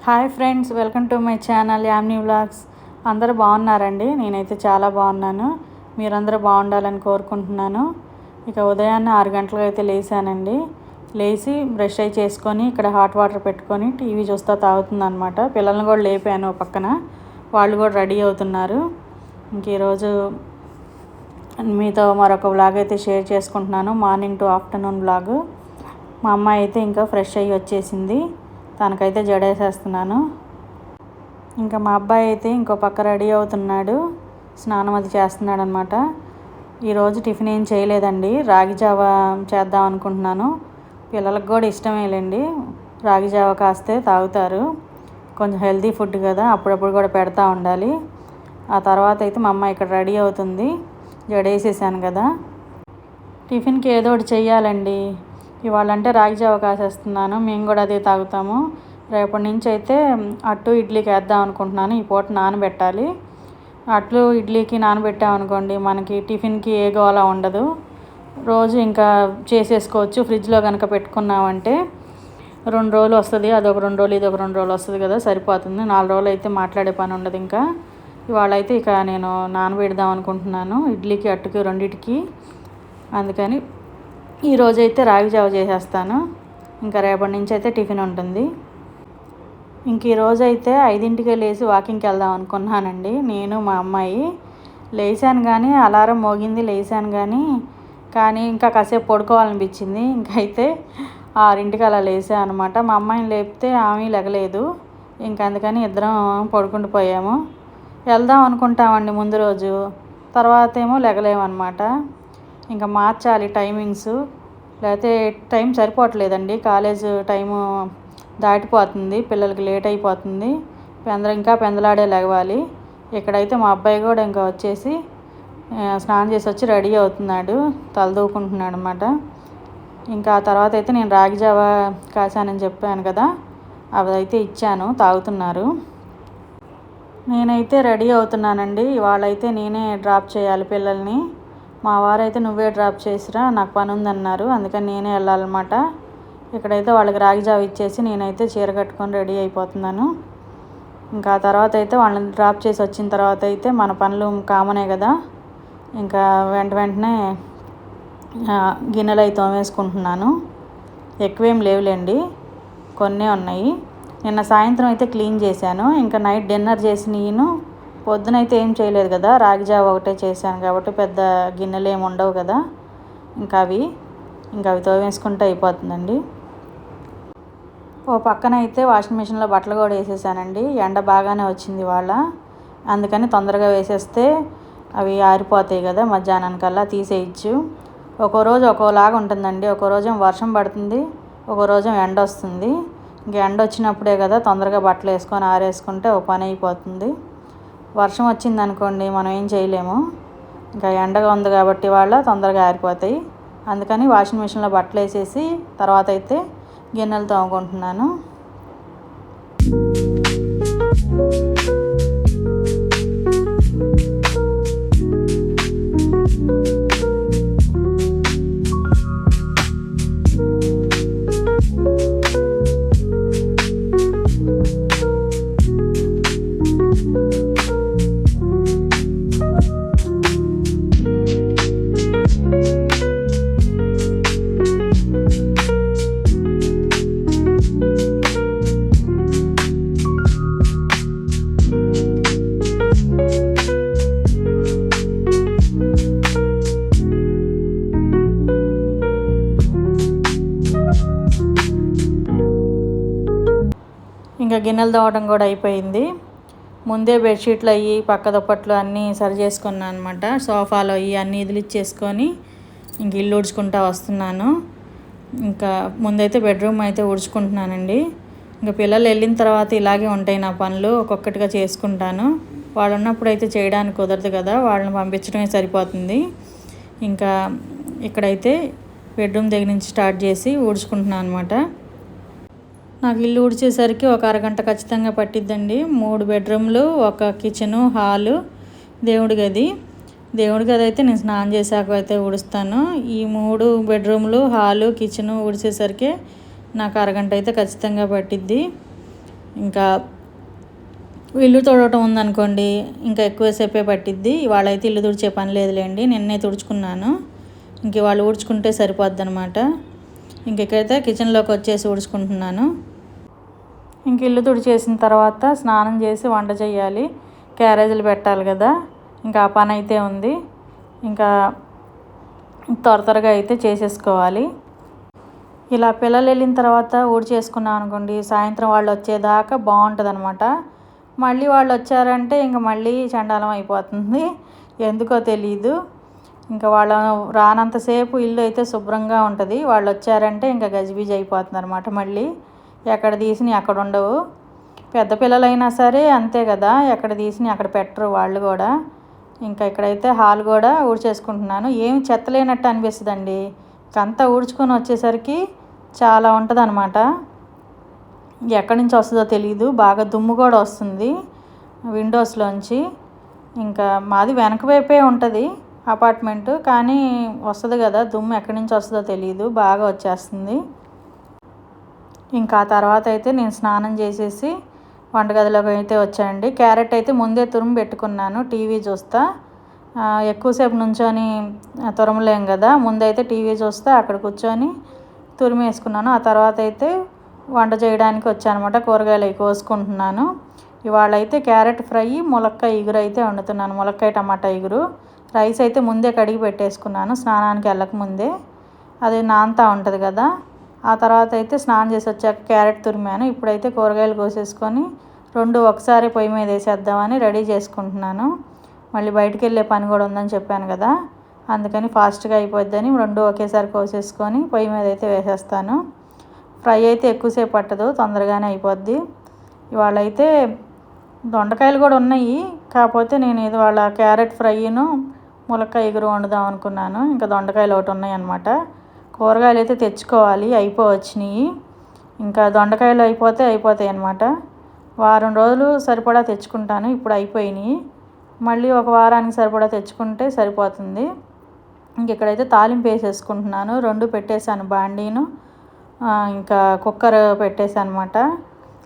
Hi friends, welcome to my channel Yamini vlogs. అందరూ బాగున్నారండి? నేనైతే చాలా బాగున్నాను. మీరందరూ బాగుండాలని కోరుకుంటున్నాను. ఇక ఉదయాన్నే 6 గంటలకు అయితే లేచానండి. లేచి బ్రష్ అయి చేసుకొని ఇక్కడ హాట్ వాటర్ పెట్టుకొని టీవీ చూస్తూ తాగుతుందనమాట. పిల్లల్ని కూడా లేపాను పక్కన, వాళ్ళు కూడా రెడీ అవుతున్నారు. ఇంక ఈరోజు మీతో మరొక వ్లాగ్ అయితే షేర్ చేసుకుంటున్నాను. Morning to afternoon vlog. మా అమ్మాయి అయితే ఇంకా ఫ్రెష్ అయ్యి వచ్చేసింది. తనకైతే జడేసేస్తున్నాను. ఇంకా మా అబ్బాయి అయితే ఇంకో పక్క రెడీ అవుతున్నాడు, స్నానం అది చేస్తున్నాడు అనమాట. ఈరోజు టిఫిన్ ఏం చేయలేదండి, రాగి జావ చేద్దాం అనుకుంటున్నాను. పిల్లలకు కూడా ఇష్టమేలేండి, రాగి జావ కాస్తే తాగుతారు. కొంచెం హెల్తీ ఫుడ్ కదా, అప్పుడప్పుడు కూడా పెడతా ఉండాలి. ఆ తర్వాత అయితే మా అమ్మాయి ఇక్కడ రెడీ అవుతుంది. జడేసేసాను కదా, టిఫిన్కి ఏదో ఒకటి చెయ్యాలండి. ఇవాళ అంటే రాగి జావ కాసేస్తున్నాను, మేము కూడా అదే తాగుతాము. రేపటి నుంచి అయితే అట్టు ఇడ్లీకి వేద్దాం అనుకుంటున్నాను. ఈ పూట నానబెట్టాలి. అట్లు ఇడ్లీకి నానబెట్టామనుకోండి, మనకి టిఫిన్కి ఏ గోలా ఉండదు. రోజు ఇంకా చేసేసుకోవచ్చు. ఫ్రిడ్జ్లో కనుక పెట్టుకున్నామంటే 2 రోజులు వస్తుంది. అదొక 2 రోజులు, ఇదొక 2 రోజులు వస్తుంది కదా, సరిపోతుంది. 4 రోజులు అయితే మాట్లాడే పని ఉండదు. ఇంకా ఇవాళ అయితే ఇక నేను నానబెడదాం అనుకుంటున్నాను, ఇడ్లీకి అట్టుకి రెండింటికి. అందుకని ఈరోజైతే రాగి జావ చేసేస్తాను. ఇంకా రేపటి నుంచి అయితే టిఫిన్ ఉంటుంది. ఇంక ఈరోజైతే 5ంటికే లేచి వాకింగ్కి వెళ్దాం అనుకున్నానండి. నేను మా అమ్మాయి లేచాను, కానీ అలారం మోగింది, లేచాను కానీ ఇంకా కాసేపు పడుకోవాలనిపించింది. ఇంకైతే 6ంటికి అలా లేచా అనమాట. మా అమ్మాయిని లేపితే ఆమె లెగలేదు. ఇంక అందుకని ఇద్దరం పడుకుంటూ పోయాము. వెళ్దాం అనుకుంటామండి ముందు రోజు, తర్వాత ఏమో లెగలేమన్నమాట. ఇంకా మార్చాలి టైమింగ్స్, లేకపోతే టైం సరిపోవట్లేదండి. కాలేజ్ టైము దాటిపోతుంది, పిల్లలకి లేట్ అయిపోతుంది. ఇంకా పెందలాడే లెగవాలి. ఇక్కడైతే మా అబ్బాయి కూడా ఇంకా వచ్చేసి స్నానం చేసి వచ్చి రెడీ అవుతున్నాడు, తలదూకుంటున్నాడు అనమాట. ఇంకా ఆ తర్వాత అయితే నేను రాగి జావ కాసానని చెప్పాను కదా, అవి అయితే ఇచ్చాను, తాగుతున్నారు. నేనైతే రెడీ అవుతున్నానండి. ఇవాళైతే నేనే డ్రాప్ చేయాలి పిల్లల్ని. మా వారైతే నువ్వే డ్రాప్ చేసిరా, నాకు పని ఉందన్నారు. అందుకని నేనే వెళ్ళాలన్నమాట. ఇక్కడైతే వాళ్ళకి రాగి జావ ఇచ్చేసి నేనైతే చీర కట్టుకొని రెడీ అయిపోతున్నాను. ఇంకా ఆ తర్వాత అయితే వాళ్ళని డ్రాప్ చేసి వచ్చిన తర్వాత అయితే మన పనులు కామనే కదా, ఇంకా వెంటనే గిన్నెలు అయితే తోమేసుకుంటున్నాను. ఎక్కువేం లేవులేండి, కొన్నే ఉన్నాయి. నిన్న సాయంత్రం అయితే క్లీన్ చేశాను. ఇంకా నైట్ డిన్నర్ చేసి నేను పొద్దునైతే ఏం చేయలేదు కదా, రాగి జావ ఒకటే చేశాను కాబట్టి పెద్ద గిన్నెలు ఏమి ఉండవు కదా. ఇంకా అవి తోమేసుకుంటే అయిపోతుందండి. ఓ పక్కన అయితే వాషింగ్ మిషన్లో బట్టలు కూడా వేసేసానండి. ఎండ బాగానే వచ్చింది ఇవాళ, అందుకని తొందరగా వేసేస్తే అవి ఆరిపోతాయి కదా, మధ్యాహ్నానికల్లా తీసేయచ్చు. ఒక్కో రోజు ఒక్కోలాగా ఉంటుందండి. ఒక్కో రోజు వర్షం పడుతుంది, ఒక్కో రోజు ఎండ వస్తుంది. ఇంక ఎండ వచ్చినప్పుడే కదా తొందరగా బట్టలు వేసుకొని ఆరేసుకుంటే ఒక పని అయిపోతుంది. వర్షం వచ్చింది అనుకోండి, మనం ఏం చేయలేము. ఇంకా ఎండగా ఉంది కాబట్టి వాళ్ళ తొందరగా ఆరిపోతాయి. అందుకని వాషింగ్ మిషన్లో బట్టలు వేసేసి తర్వాత అయితే గిన్నెలు తోముకుంటున్నాను. ఇంకా గిన్నెలు తోమడం కూడా అయిపోయింది. ముందే బెడ్షీట్లు అయ్యి పక్క దుప్పట్లు అన్నీ సరి చేసుకున్నాను అనమాట. సోఫాలో అయ్యి అన్నీ ఇదిలిచ్చేసుకొని ఇంక ఇల్లు ఊడ్చుకుంటూ వస్తున్నాను. ఇంకా ముందైతే బెడ్రూమ్ అయితే ఊడ్చుకుంటున్నానండి. ఇంకా పిల్లలు వెళ్ళిన తర్వాత ఇలాగే ఉంటాయి నా పనులు, ఒక్కొక్కటిగా చేసుకుంటాను. వాళ్ళు ఉన్నప్పుడు అయితే చేయడానికి కుదరదు కదా, వాళ్ళని పంపించడమే సరిపోతుంది. ఇంకా ఇక్కడైతే బెడ్రూమ్ దగ్గర నుంచి స్టార్ట్ చేసి ఊడ్చుకుంటున్నాను అనమాట. నాకు ఇల్లు ఊడ్చేసరికి ఒక అరగంట ఖచ్చితంగా పట్టిద్దండి. 3 బెడ్రూమ్లు, ఒక కిచెను, హాలు, దేవుడి గది అయితే నేను స్నానం చేశాక అయితే ఊడుస్తాను. ఈ 3 బెడ్రూమ్లు, హాలు, కిచెను ఊడ్చేసరికి నాకు అరగంట అయితే ఖచ్చితంగా పట్టిద్ది. ఇంకా ఇల్లు తుడవటం ఉందనుకోండి ఇంకా ఎక్కువసేపే పట్టిద్ది. ఇవాళ అయితే ఇల్లు తుడిచే పని లేదులేండి, నిన్నే తుడుచుకున్నాను. ఇంక ఇవాళ ఊడ్చుకుంటే సరిపోద్ది అనమాట. ఇంక ఇక్కడైతే కిచెన్లోకి వచ్చేసి ఊడ్చుకుంటున్నాను. ఇంక ఇల్లు తుడిచేసిన తర్వాత స్నానం చేసి వంట చేయాలి, క్యారేజీలు పెట్టాలి కదా. ఇంకా ఆ పని అయితే ఉంది. ఇంకా త్వరగా అయితే చేసేసుకోవాలి. ఇలా పిల్లలు వెళ్ళిన తర్వాత ఊడ్చేసుకున్నాం అనుకోండి, సాయంత్రం వాళ్ళు వచ్చేదాకా బాగుంటుంది అనమాట. మళ్ళీ వాళ్ళు వచ్చారంటే ఇంక మళ్ళీ చండాలం అయిపోతుంది, ఎందుకో తెలీదు. ఇంకా వాళ్ళ రానంతసేపు ఇల్లు అయితే శుభ్రంగా ఉంటుంది, వాళ్ళు వచ్చారంటే ఇంకా గజిబిజి అయిపోతుంది అనమాట. మళ్ళీ ఎక్కడ తీసిని అక్కడ ఉండవు. పెద్ద పిల్లలైనా సరే అంతే కదా, ఎక్కడ తీసిని అక్కడ పెట్టరు వాళ్ళు కూడా. ఇంకా ఇక్కడైతే హాల్ కూడా ఊడ్చేసుకుంటున్నాను. ఏమి చెత్త లేనట్టు అనిపిస్తుందండి. అంతా ఊడ్చుకొని వచ్చేసరికి చాలా ఉంటుంది అనమాట. ఎక్కడి నుంచి వస్తుందో తెలియదు, బాగా దుమ్ము కూడా వస్తుంది విండోస్లోంచి. ఇంకా మాది వెనక వైపే ఉంటుంది అపార్ట్మెంటు, కానీ వస్తుంది కదా దుమ్ము, ఎక్కడి నుంచి వస్తుందో తెలియదు, బాగా వచ్చేస్తుంది. ఇంకా ఆ తర్వాత అయితే నేను స్నానం చేసేసి వంటగదిలోకి అయితే వచ్చానండి. క్యారెట్ అయితే ముందే తురుము పెట్టుకున్నాను, టీవీ చూస్తా. ఎక్కువసేపు నుంచొని తురమలేం కదా, ముందైతే టీవీ చూస్తా అక్కడ కూర్చొని తురిమి వేసుకున్నాను. ఆ తర్వాత అయితే వంట చేయడానికి వచ్చానమాట, కూరగాయలు అవి కోసుకుంటున్నాను. ఇవాళ అయితే క్యారెట్ ఫ్రై, ములక్కాయ ఇగురు అయితే వండుతున్నాను, ములక్కాయ టమాటా ఇగురు. రైస్ అయితే ముందే కడిగి పెట్టేసుకున్నాను స్నానానికి వెళ్ళకముందే, అది నాంతా ఉంటుంది కదా. ఆ తర్వాత అయితే స్నానం చేసి వచ్చాక క్యారెట్ తురిమాను. ఇప్పుడైతే కూరగాయలు కోసేసుకొని రెండు ఒకసారి పొయ్యి మీద వేసేద్దామని రెడీ చేసుకుంటున్నాను. మళ్ళీ బయటికి వెళ్ళే పని కూడా ఉందని చెప్పాను కదా, అందుకని ఫాస్ట్గా అయిపోద్దని రెండు ఒకేసారి కోసేసుకొని పొయ్యి మీద అయితే వేసేస్తాను. ఫ్రై అయితే ఎక్కువసేపు పట్టదు, తొందరగానే అయిపోద్ది. ఇవాళ అయితే దొండకాయలు కూడా ఉన్నాయి, కాకపోతే నేను ఇది వాళ్ళ క్యారెట్ ఫ్రైను ములక్కాయ ఇగురు వండుదాం అనుకున్నాను. ఇంకా దొండకాయలు ఒకటి ఉన్నాయి అన్నమాట. కూరగాయలు అయితే తెచ్చుకోవాలి, అయిపోవచ్చినాయి. ఇంకా దొండకాయలు అయిపోతాయి అన్నమాట. వారం రోజులు సరిపడా తెచ్చుకుంటాను, ఇప్పుడు అయిపోయినాయి. మళ్ళీ ఒక వారానికి సరిపడా తెచ్చుకుంటే సరిపోతుంది. ఇంక ఇక్కడైతే తాలింపు వేసేసుకుంటున్నాను. రెండు పెట్టేశాను బాండీను, ఇంకా కుక్కర్ పెట్టేశాను అనమాట.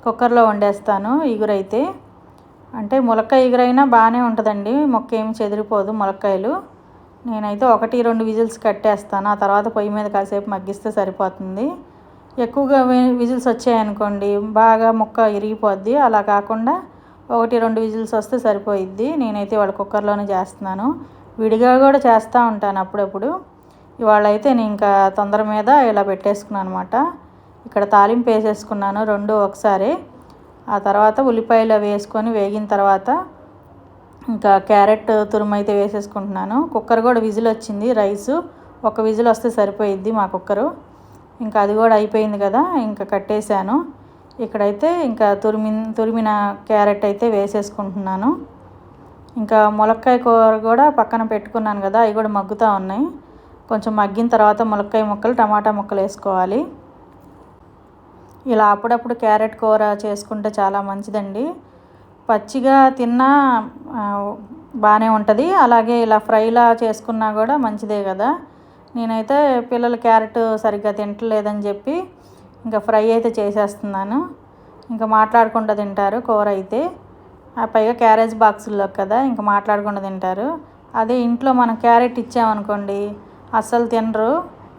కుక్కర్లో వండేస్తాను ఇగురైతే. అంటే ములక్కాయ ఇగురైనా బాగానే ఉంటుందండి, మొక్క ఏమి చెదిరిపోదు ములక్కాయలు. నేనైతే 1-2 విజిల్స్ కట్టేస్తాను, ఆ తర్వాత పొయ్యి మీద కాసేపు మగ్గిస్తే సరిపోతుంది. ఎక్కువగా విజిల్స్ వచ్చాయనుకోండి బాగా ముక్క ఇరిగిపోద్ది, అలా కాకుండా 1-2 విజిల్స్ వస్తే సరిపోయిద్ది. నేనైతే వాళ్ళ కుక్కర్లోనే చేస్తున్నాను, విడిగా కూడా చేస్తూ ఉంటాను అప్పుడప్పుడు. ఇవాళ అయితే నేను ఇంకా తొందర మీద ఇలా పెట్టేసుకున్నాను అనమాట. ఇక్కడ తాలింపు వేసేసుకున్నాను రెండు ఒకసారి. ఆ తర్వాత ఉల్లిపాయలు వేసుకొని వేగిన తర్వాత ఇంకా క్యారెట్ తురుము అయితే వేసేసుకుంటున్నాను. కుక్కర్ కూడా విజిల్ వచ్చింది, రైసు ఒక విజిల్ వస్తే సరిపోయిద్ది మా కుక్కరు. ఇంకా అది కూడా అయిపోయింది కదా, ఇంకా కట్టేశాను. ఇక్కడైతే ఇంకా తురిమిన క్యారెట్ అయితే వేసేసుకుంటున్నాను. ఇంకా ములక్కాయ కూర కూడా పక్కన పెట్టుకున్నాను కదా, అవి కూడా మగ్గుతూ ఉన్నాయి. కొంచెం మగ్గిన తర్వాత ములక్కాయ ముక్కలు, టమాటా ముక్కలు వేసుకోవాలి. ఇలా అప్పుడప్పుడు క్యారెట్ కూర చేసుకుంటే చాలా మంచిదండి. పచ్చిగా తిన్నా బాగానే ఉంటుంది, అలాగే ఇలా ఫ్రైలా చేసుకున్నా కూడా మంచిదే కదా. నేనైతే పిల్లలు క్యారెట్ సరిగ్గా తింటలేదని చెప్పి ఇంకా ఫ్రై అయితే చేసేస్తున్నాను. ఇంకా మాట్లాడకుండా తింటారు కూర అయితే, పైగా క్యారేజ్ బాక్సుల్లో కదా, ఇంకా మాట్లాడకుండా తింటారు. అదే ఇంట్లో మనం క్యారెట్ ఇచ్చామనుకోండి అస్సలు తినరు,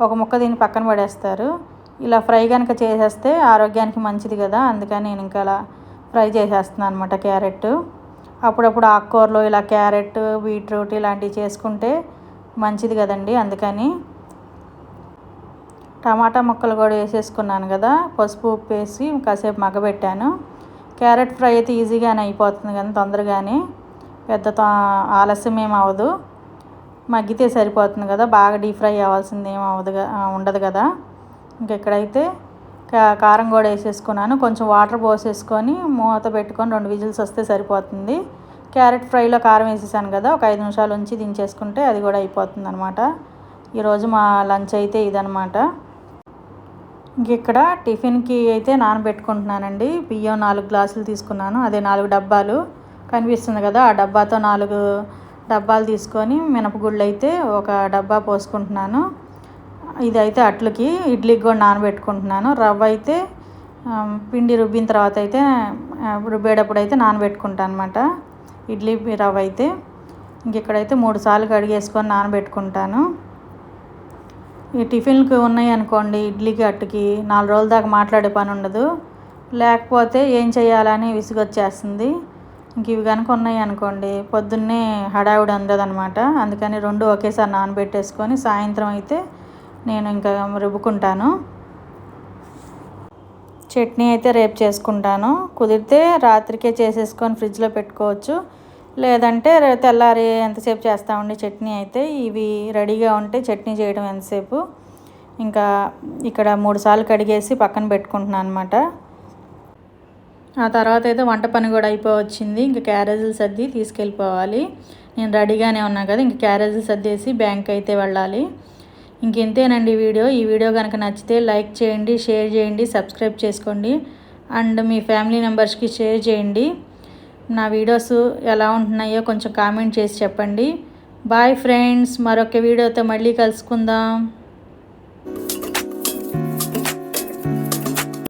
ఒక ముక్క తిని పక్కన పడేస్తారు. ఇలా ఫ్రై కనుక చేసేస్తే ఆరోగ్యానికి మంచిది కదా, అందుకని నేను ఇంకా అలా ఫ్రై చేసేస్తున్నాను అనమాట క్యారెట్. అప్పుడప్పుడు ఆకుకూరలో ఇలా క్యారెట్, బీట్రూట్ ఇలాంటివి చేసుకుంటే మంచిది కదండి, అందుకని. టమాటా ముక్కలు కూడా వేసేసుకున్నాను కదా, పసుపు ఉప్పు వేసి కాసేపు మగ్గబెట్టాను. క్యారెట్ ఫ్రై అయితే ఈజీగానే అయిపోతుంది కానీ తొందరగానే, పెద్ద ఆలస్యం ఏం అవ్వదు, మగ్గితే సరిపోతుంది కదా, బాగా డీప్ ఫ్రై అవ్వాల్సింది ఏం ఉండదు కదా. ఇంక ఇక్కడైతే కారం కూడా వేసేసుకున్నాను. కొంచెం వాటర్ పోసేసుకొని మూత పెట్టుకొని 2 విజిల్స్ వస్తే సరిపోతుంది. క్యారెట్ ఫ్రైలో కారం వేసేసాను కదా, ఒక 5 నిమిషాలు ఉంచి దించేసుకుంటే అది కూడా అయిపోతుంది అనమాట. ఈరోజు మా లంచ్ అయితే ఇదనమాట. ఇంక ఇక్కడ టిఫిన్కి అయితే నానబెట్టుకుంటున్నానండి. బియ్యం 4 గ్లాసులు తీసుకున్నాను, అదే 4 డబ్బాలు కనిపిస్తుంది కదా, ఆ డబ్బాతో 4 డబ్బాలు తీసుకొని మినపగుళ్ళు అయితే ఒక డబ్బా పోసుకుంటున్నాను. ఇదైతే అట్లకి, ఇడ్లీకి కూడా నానబెట్టుకుంటున్నాను. రవ్వ అయితే పిండి రుబ్బిన తర్వాత అయితే రుబ్బేటప్పుడు అయితే నానబెట్టుకుంటాను అనమాట ఇడ్లీ రవ్వ అయితే. ఇక్కడైతే 3 సార్లు కడిగేసుకొని నానబెట్టుకుంటాను. ఈ టిఫిన్కి ఉన్నాయి అనుకోండి, ఇడ్లీకి అట్టుకి 4 రోజుల దాకా మాట్లాడే పని ఉండదు. లేకపోతే ఏం చేయాలని విసుగొచ్చేస్తుంది. ఇవి కనుక ఉన్నాయి అనుకోండి పొద్దున్నే హడావుడి ఉండదన్నమాట. అందుకని 2 ఒకేసారి నానబెట్టేసుకొని సాయంత్రం అయితే నేను ఇంకా రుబ్బుకుంటాను. చట్నీ అయితే రేపు చేసుకుంటాను. కుదిరితే రాత్రికే చేసేసుకొని ఫ్రిడ్జ్లో పెట్టుకోవచ్చు. లేదంటే తెల్లారి ఎంతసేపు చేస్తామండి చట్నీ అయితే. ఇవి రెడీగా ఉంటే చట్నీ చేయడం ఎంతసేపు. ఇంకా ఇక్కడ 3 సార్లు కడిగేసి పక్కన పెట్టుకుంటున్నాను అనమాట. ఆ తర్వాత అయితే వంట పని కూడా అయిపోవచ్చింది. ఇంకా క్యారేజీలు సర్ది తీసుకెళ్ళిపోవాలి. నేను రెడీగానే ఉన్నా కదా, ఇంక క్యారేజీలు సర్దేసి బ్యాంక్ అయితే వెళ్ళాలి. ఇంకెంతేనండి వీడియో. ఈ వీడియో కనుక నచ్చితే లైక్ చేయండి, షేర్ చేయండి, సబ్స్క్రైబ్ చేసుకోండి అండ్ మీ ఫ్యామిలీ మెంబర్స్కి షేర్ చేయండి. నా వీడియోస్ ఎలా ఉంటున్నాయో కొంచెం కామెంట్ చేసి చెప్పండి. బాయ్ ఫ్రెండ్స్, మరొక వీడియోతో మళ్ళీ కలుసుకుందాం.